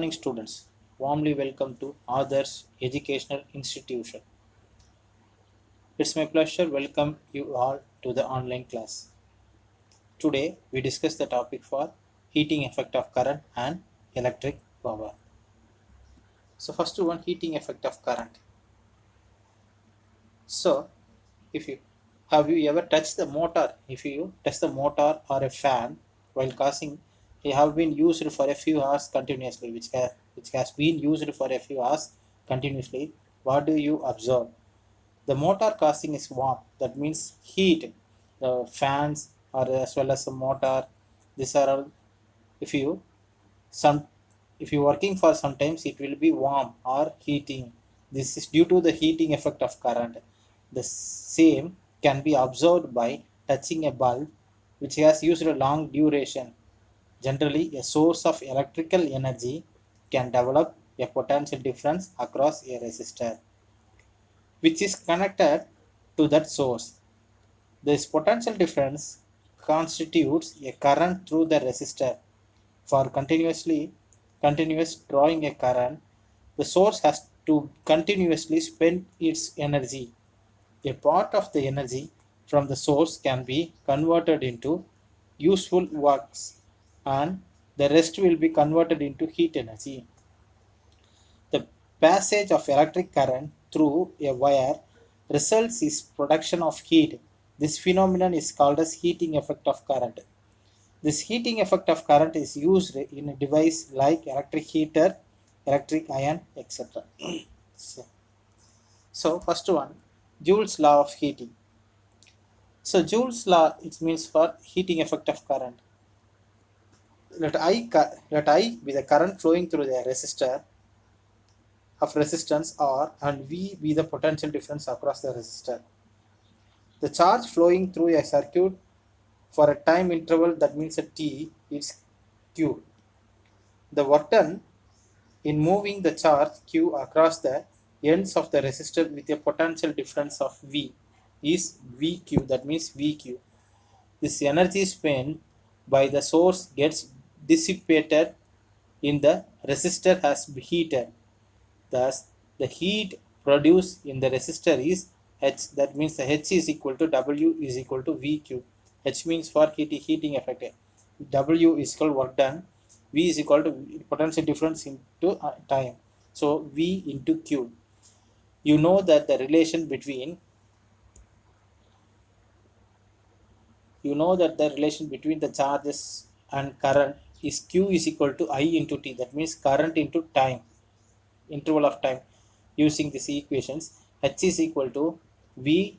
morning, students. Warmly welcome to Others Educational Institution. It's my pleasure welcome you all to the online class. Today we discuss the topic for heating effect of current and electric power. So first one, heating effect of current. So if you have you ever touched the motor? If you touch the motor or a fan while causing, they have been used for a few hours continuously, which has been used for a few hours continuously. What do you observe? The motor casting is warm. That means heat. The fans or as well as the motor. These are all. If you some if you working for sometimes it will be warm or heating. This is due to the heating effect of current. The same can be observed by touching a bulb which has used a long duration. Generally, a source of electrical energy can develop a potential difference across a resistor which is connected to that source. This potential difference constitutes a current through the resistor. For continuous drawing a current, the source has to continuously spend its energy. A part of the energy from the source can be converted into useful works and the rest will be converted into heat energy. The passage of electric current through a wire results in production of heat. This phenomenon is called as heating effect of current. This heating effect of current is used in a device like electric heater, electric iron, etc. so, so first one, Joule's law of heating. So Joule's law it means for heating effect of current. Let I be the current flowing through the resistor of resistance R and V be the potential difference across the resistor. The charge flowing through a circuit for a time interval that means a T is Q. The work done in moving the charge Q across the ends of the resistor with a potential difference of V is VQ, that means VQ. This energy spent by the source gets dissipated in the resistor as heated. Thus, the heat produced in the resistor is H. That means the H is equal to W is equal to VQ. H means for heating effect. W is equal work done. V is equal to potential difference into time. So V into Q. You know that the relation between the charges and current is Q is equal to I into T. That means current into time, interval of time. Using these equations, H is equal to V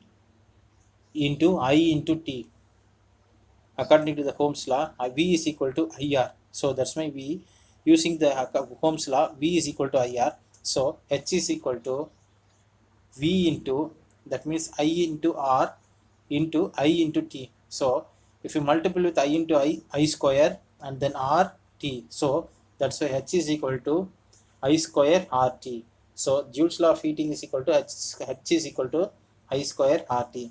into I into T. According to the Ohm's law, V is equal to IR. So that's my V. Using the Ohm's law, V is equal to IR. So H is equal to V into, that means I into R into I into T. So if you multiply with I into I square and then R T. So that's why H is equal to I square RT. So Joule's law of heating is equal to H is equal to I square RT.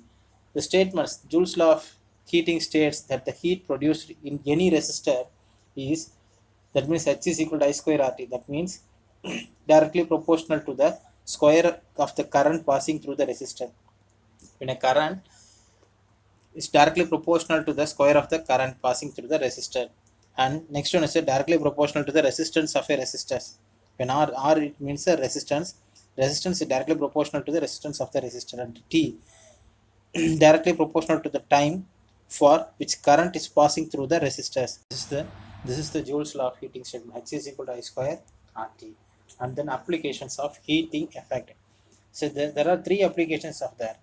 The statements, Joule's law of heating states that the heat produced in any resistor is, that means H is equal to I square RT. That means directly proportional to the square of the current passing through the resistor. When a current is directly proportional to the square of the current passing through the resistor. And next one is directly proportional to the resistance of a resistor. When R it means a resistance. Resistance is directly proportional to the resistance of the resistor, and T directly proportional to the time for which current is passing through the resistors. This is the Joule's law of heating statement. H is equal to I square RT. And then applications of heating effect. So there are three applications of that: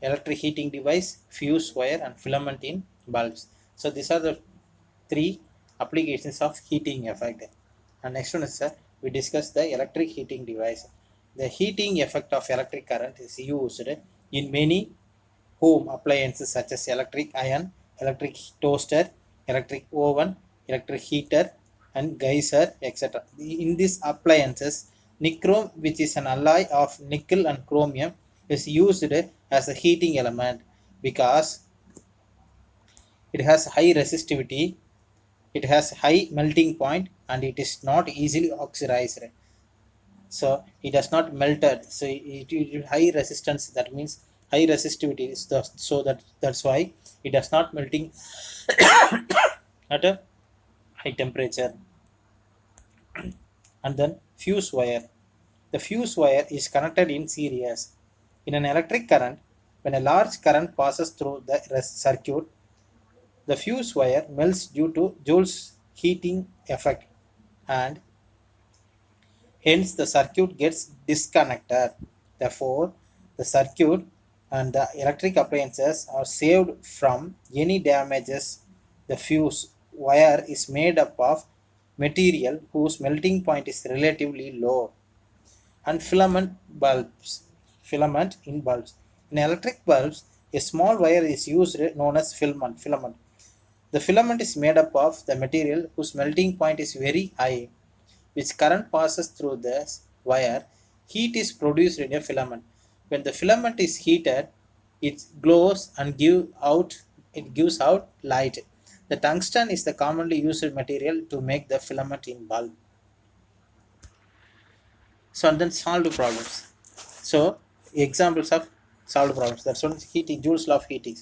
electric heating device, fuse wire, and filament in bulbs. So these are the three applications of heating effect. And next one is we discuss the electric heating device. The heating effect of electric current is used in many home appliances such as electric iron, electric toaster, electric oven, electric heater, and geyser, etc. In these appliances, nichrome, which is an alloy of nickel and chromium, is used as a heating element because it has high resistivity It has high melting point and it is not easily oxidized. So it does not melted. So it high resistance. That means high resistivity. Is the, so that's why it does not melting at a high temperature. And then fuse wire. The fuse wire is connected in series. In an electric current, when a large current passes through the circuit, the fuse wire melts due to Joule's heating effect, and hence the circuit gets disconnected. Therefore, the circuit and the electric appliances are saved from any damages. The fuse wire is made up of material whose melting point is relatively low. And filament in bulbs. In electric bulbs, a small wire is used known as filament. The filament is made up of the material whose melting point is very high, which current passes through this wire. Heat is produced in a filament. When the filament is heated, it glows and gives out light. The tungsten is the commonly used material to make the filament in bulb. So and then solved problems. So examples of solved problems. That's one heating, Joule's law of heating.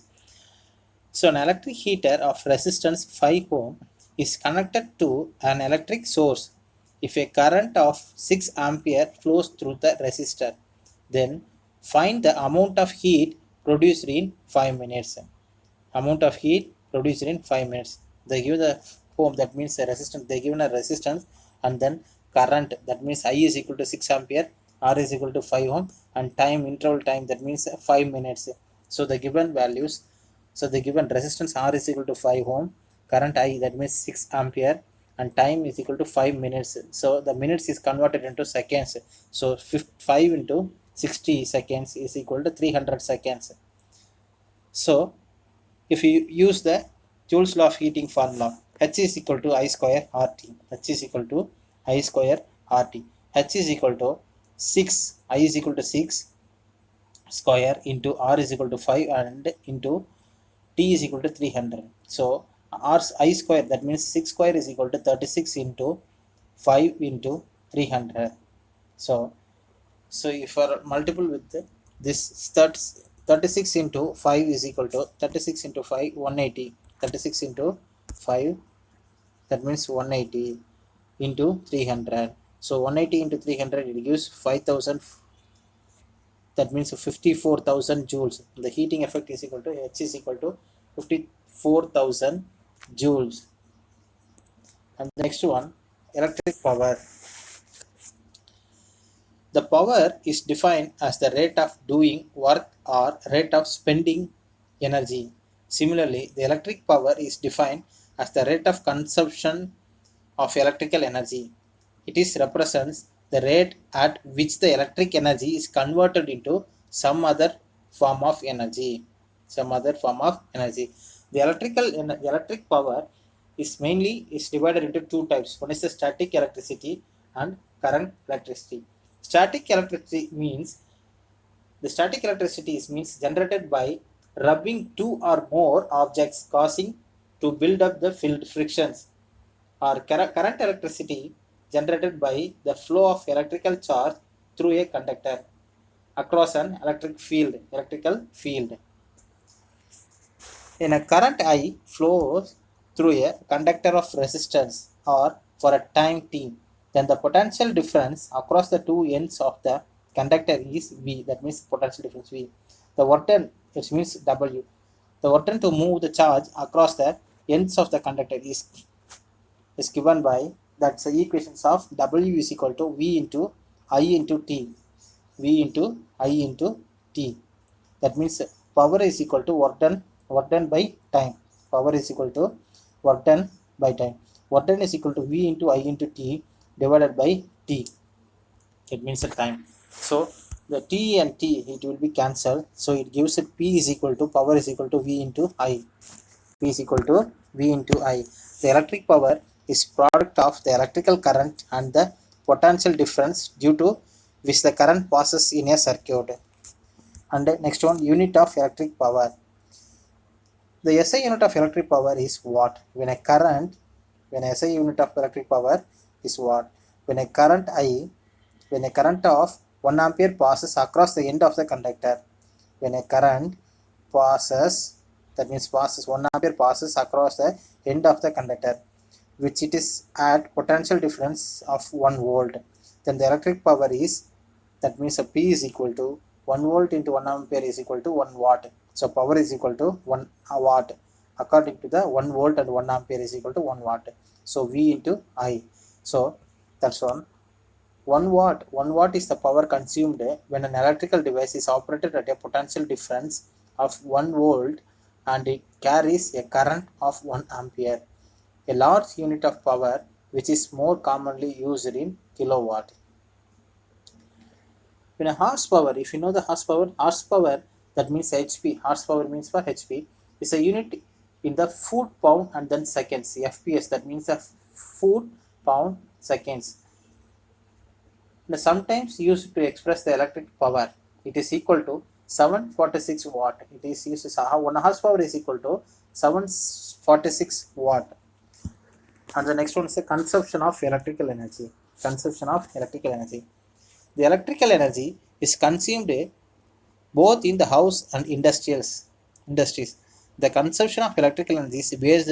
So an electric heater of resistance 5 ohm is connected to an electric source. If a current of 6 ampere flows through the resistor, then find the amount of heat produced in 5 minutes. Amount of heat produced in 5 minutes. They give the ohm, that means the resistance. They given a resistance, and then current, that means I is equal to 6 ampere, R is equal to 5 ohm, and time, interval time, that means 5 minutes. So the given values, so the given resistance R is equal to 5 ohm, current I, that means 6 ampere, and time is equal to 5 minutes. So the minutes is converted into seconds. So 5 into 60 seconds is equal to 300 seconds. So if you use the Joule's law of heating formula, H is equal to I square RT. H is equal to I square RT. H is equal to 6. I is equal to 6 square into R is equal to 5 and into T is equal to 300. So R's I square, that means 6 square is equal to 36 into 5 into 300. So if you are multiple with this 36 into 5 is equal to 36 into 5 180. 36 into 5, that means 180 into 300. So 180 into 300, it gives 5000, that means 54,000 joules. The heating effect is equal to H is equal to 54,000 joules. And the next one, electric power. The power is defined as the rate of doing work or rate of spending energy. Similarly, the electric power is defined as the rate of consumption of electrical energy. It is represents the rate at which the electric energy is converted into some other form of energy. Some other form of energy. The electric power is divided into two types. One is the static electricity and current electricity. Static electricity means means generated by rubbing two or more objects causing to build up the field frictions, or current electricity generated by the flow of electrical charge through a conductor across an electrical field. In a current I flows through a conductor of resistance or for a time t, then the potential difference across the two ends of the conductor is V, that means potential difference V. The work done, it means W. The work done to move the charge across the ends of the conductor is given by, that's the equations of W is equal to V into I into T. V into I into T. That means power is equal to work done by time. Power is equal to work done by time. Work done is equal to V into I into T divided by T. It means the time. So the T and T, it will be cancelled. So it gives it P is equal to, power is equal to V into I. P is equal to V into I. The electric power is product of the electrical current and the potential difference due to which the current passes in a circuit. And next one, unit of electric power. The SI unit of electric power is watt. When a current when SI unit of electric power is watt. When a current of 1 ampere passes across the end of the conductor, when a current passes, that means passes 1 ampere passes across the end of the conductor, which it is at potential difference of 1 volt, then the electric power is, that means a P is equal to 1 volt into 1 ampere is equal to 1 watt. So power is equal to 1 watt according to the 1 volt and 1 ampere is equal to 1 watt. So V into I. So that's one. 1 watt is the power consumed when an electrical device is operated at a potential difference of 1 volt and it carries a current of 1 ampere. A large unit of power which is more commonly used in kilowatt. When a horsepower, if you know the horsepower that means HP, horsepower means for HP, is a unit in the foot pound and then seconds. FPS, that means the foot pound seconds. Now, sometimes used to express the electric power. It is equal to 746 watt. It is used as 1 horsepower is equal to 746 watt. And the next one is the consumption of electrical energy. Consumption of electrical energy. The electrical energy is consumed both in the house and industries. The consumption of electrical energy is based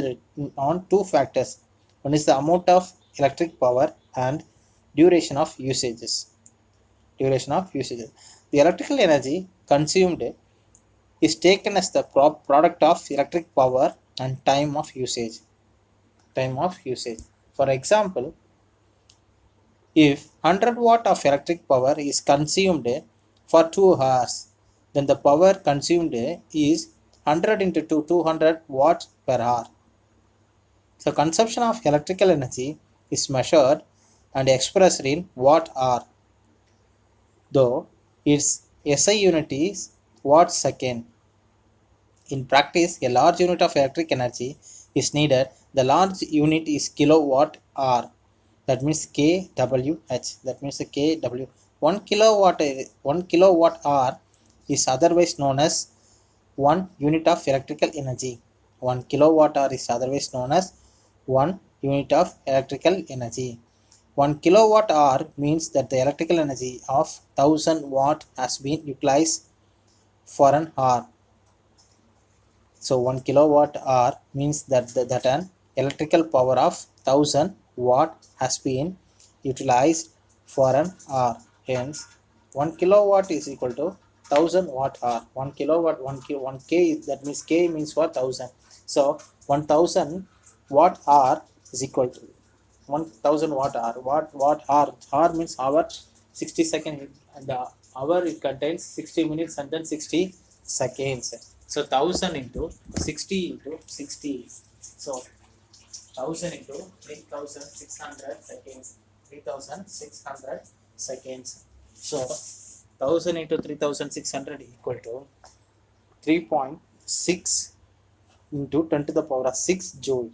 on two factors. One is the amount of electric power and duration of usages. The electrical energy consumed is taken as the product of electric power and time of usage. For example, if 100 watt of electric power is consumed for 2 hours, then the power consumed is 100 into 200 watts per hour. So consumption of electrical energy is measured and expressed in watt hour, though its SI unit is watt second. In practice, a large unit of electric energy is needed. The large unit is kilowatt hour. That means kWh. That means kW. 1 kilowatt hour is otherwise known as 1 unit of electrical energy. 1 kilowatt hour is otherwise known as 1 unit of electrical energy. 1 kilowatt hour means that the electrical energy of 1000 watt has been utilized for an hour. So 1 kilowatt hour means that an electrical power of 1000 watt has been utilized for an hour. Hence, 1 kilowatt is equal to 1000 watt hour. 1 kilowatt, 1 K, that means K means for 1000. So 1000 watt hour is equal to 1000 watt hour. Watt hour. Hour means hour, 60 seconds. And the hour it contains 60 minutes and then 60 seconds. So 1000 into 60 into 60. So 1000 into 3600 seconds. 3600 seconds. So 1000 into 3600 equal to 3.6 into 10 to the power of 6 joule.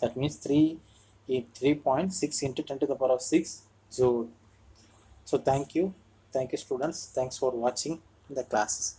That means 3.6 into 10 to the power of 6 joule. So thank you students. Thanks for watching the classes.